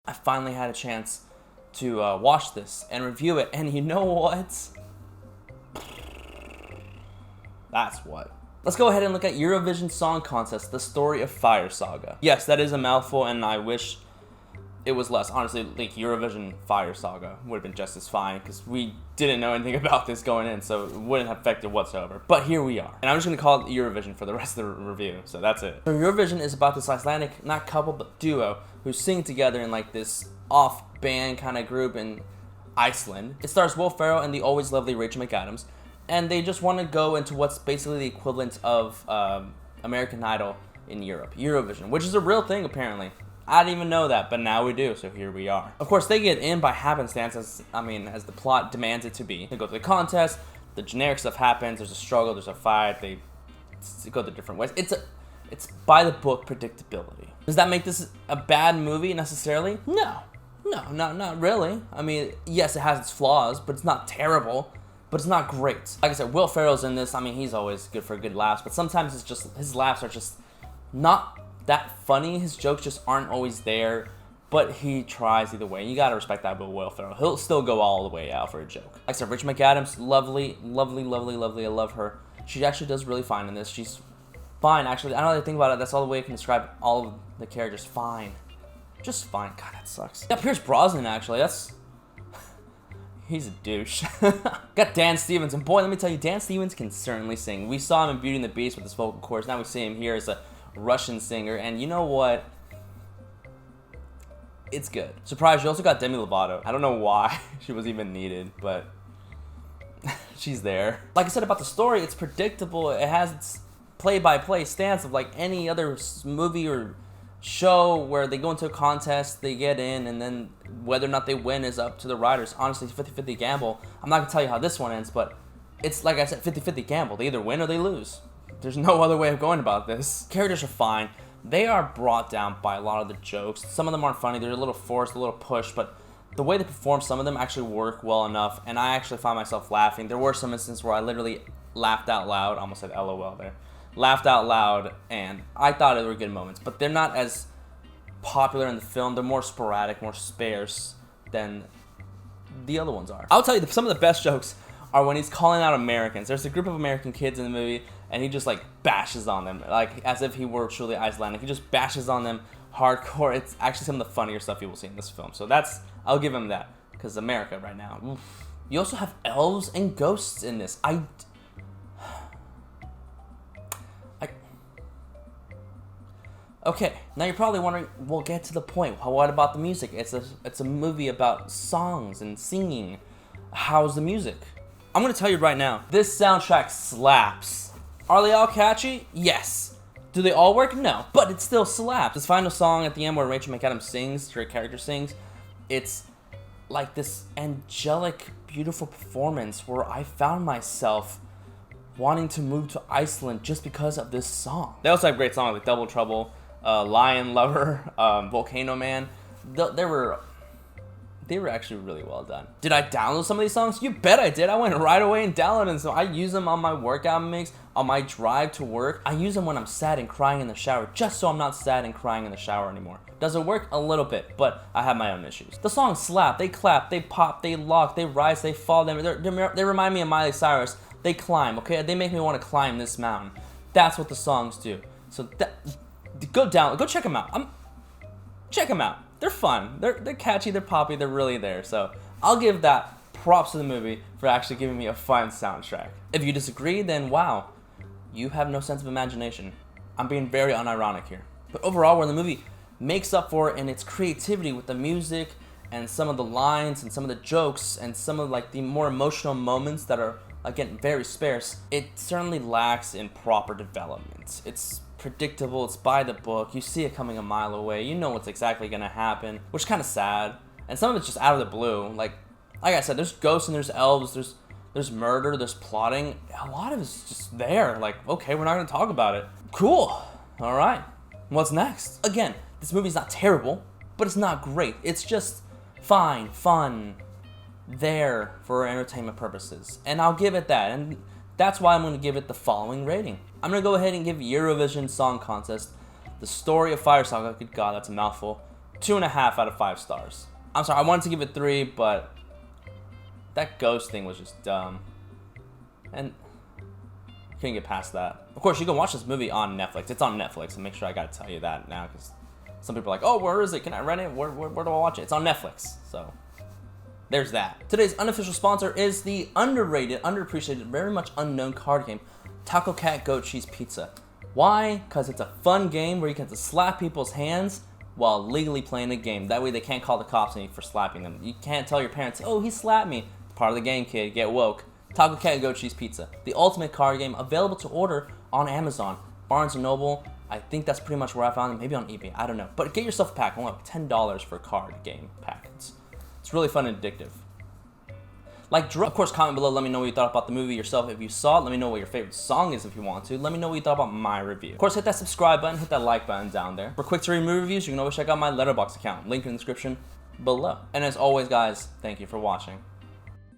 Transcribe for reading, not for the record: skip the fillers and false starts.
I finally had a chance to watch this and review it, and you know what? That's what. Let's go ahead and look at Eurovision Song Contest, The Story of Fire Saga. Yes, that is a mouthful, and I wish it was less. Honestly, like Eurovision Fire Saga would have been just as fine, because we didn't know anything about this going in, so it wouldn't have affected whatsoever. But here we are. And I'm just going to call it Eurovision for the rest of the review, so that's it. So Eurovision is about this Icelandic, not couple, but duo, who sing together in like this off-band kind of group in Iceland. It stars Will Ferrell and the always lovely Rachel McAdams, and they just want to go into what's basically the equivalent of American Idol in Europe, Eurovision, which is a real thing apparently. I didn't even know that, but now we do, so here we are. Of course, they get in by happenstance, as the plot demands it to be. They go to the contest, the generic stuff happens, there's a struggle, there's a fight, they go the different ways. It's by the book predictability. Does that make this a bad movie necessarily? No, not really. I mean, yes, it has its flaws, but it's not terrible, but it's not great. Like I said, Will Ferrell's in this. I mean, he's always good for good laughs, but sometimes it's just, his laughs are just not that funny. His jokes just aren't always there, but he tries either way. You gotta respect that about Will Ferrell. He'll still go all the way out for a joke. Like I said, Rachel McAdams, lovely. I love her. She actually does really fine in this. She's fine, actually. I don't really think about it. That's all the way I can describe all of the characters. Fine. Just fine. God, that sucks. Got Pierce Brosnan, actually. He's a douche. Got Dan Stevens, and boy, let me tell you, Dan Stevens can certainly sing. We saw him in Beauty and the Beast with his vocal cords. Now we see him here as a Russian singer, and you know what? It's good. Surprise, you also got Demi Lovato. I don't know why she was even needed, but she's there. Like I said about the story, it's predictable. It has its play-by-play stance of like any other movie or show where they go into a contest, they get in, and then whether or not they win is up to the writers. Honestly, 50-50 gamble. I'm not gonna tell you how this one ends, but it's like I said, 50-50 gamble. They either win or they lose. There's no other way of going about this. Characters are fine. They are brought down by a lot of the jokes. Some of them aren't funny. They're a little forced, a little pushed, but the way they perform, some of them actually work well enough, and I actually find myself laughing. There were some instances where I literally laughed out loud. Almost said LOL there. Laughed out loud, and I thought it were good moments, but they're not as popular in the film. They're more sporadic, more sparse than the other ones are. I'll tell you, some of the best jokes are when he's calling out Americans. There's a group of American kids in the movie, and he just like bashes on them, like as if he were truly Icelandic. He just bashes on them hardcore. It's actually some of the funnier stuff you will see in this film. So I'll give him that, because America right now. Oof. You also have elves and ghosts in this. Okay, now you're probably wondering, we'll get to the point. What about the music? It's a movie about songs and singing. How's the music? I'm gonna tell you right now, this soundtrack slaps. Are they all catchy? Yes. Do they all work? No, but it still slaps. This final song at the end where Rachel McAdams sings, her character sings, it's like this angelic, beautiful performance where I found myself wanting to move to Iceland just because of this song. They also have great songs like Double Trouble, Lion Lover, Volcano Man. They were actually really well done. Did I download some of these songs? You bet I did. I went right away and downloaded them. So I use them on my workout mix, on my drive to work. I use them when I'm sad and crying in the shower, just so I'm not sad and crying in the shower anymore. Does it work? A little bit, but I have my own issues. The songs slap, they clap, they pop, they lock, they rise, they fall. They remind me of Miley Cyrus. They climb, okay? They make me want to climb this mountain. That's what the songs do. So go check them out. Check them out. They're fun. They're catchy. They're poppy. They're really there. So I'll give that props to the movie for actually giving me a fun soundtrack. If you disagree, then wow, you have no sense of imagination. I'm being very unironic here. But overall, where the movie makes up for it in its creativity with the music and some of the lines and some of the jokes and some of like the more emotional moments that are, again, very sparse, it certainly lacks in proper development. It's predictable, it's by the book, you see it coming a mile away, you know what's exactly gonna happen, which is kind of sad. And some of it's just out of the blue. Like I said, there's ghosts and there's elves, there's murder, there's plotting. A lot of it's just there. Like, okay, we're not gonna talk about it. Cool. All right. What's next? Again, this movie's not terrible, but it's not great. It's just fine, fun, there for entertainment purposes, and I'll give it that, and that's why I'm going to give it the following rating. I'm going to go ahead and give Eurovision Song Contest, The Story of Fire Saga, good God, that's a mouthful, 2.5 out of 5 stars. I'm sorry, I wanted to give it 3, but that ghost thing was just dumb. And couldn't get past that. Of course, you can watch this movie on Netflix. It's on Netflix, and make sure I gotta tell you that now, because some people are like, oh, where is it? Can I rent it? Where do I watch it? It's on Netflix, so there's that. Today's unofficial sponsor is the underrated, underappreciated, very much unknown card game, Taco Cat Goat Cheese Pizza. Why? Because it's a fun game where you get to slap people's hands while legally playing a game. That way they can't call the cops on you for slapping them. You can't tell your parents, oh, he slapped me. It's part of the game, kid. Get woke. Taco Cat Goat Cheese Pizza, the ultimate card game, available to order on Amazon, Barnes & Noble. I think that's pretty much where I found it. Maybe on eBay. I don't know. But get yourself a pack. Only like $10 for a card game pack. It's really fun and addictive. Of course, comment below. Let me know what you thought about the movie yourself if you saw it. Let me know what your favorite song is if you want to. Let me know what you thought about my review. Of course, hit that subscribe button. Hit that like button down there. For quick to read movie reviews, you can always check out my Letterboxd account. Link in the description below. And as always, guys, thank you for watching.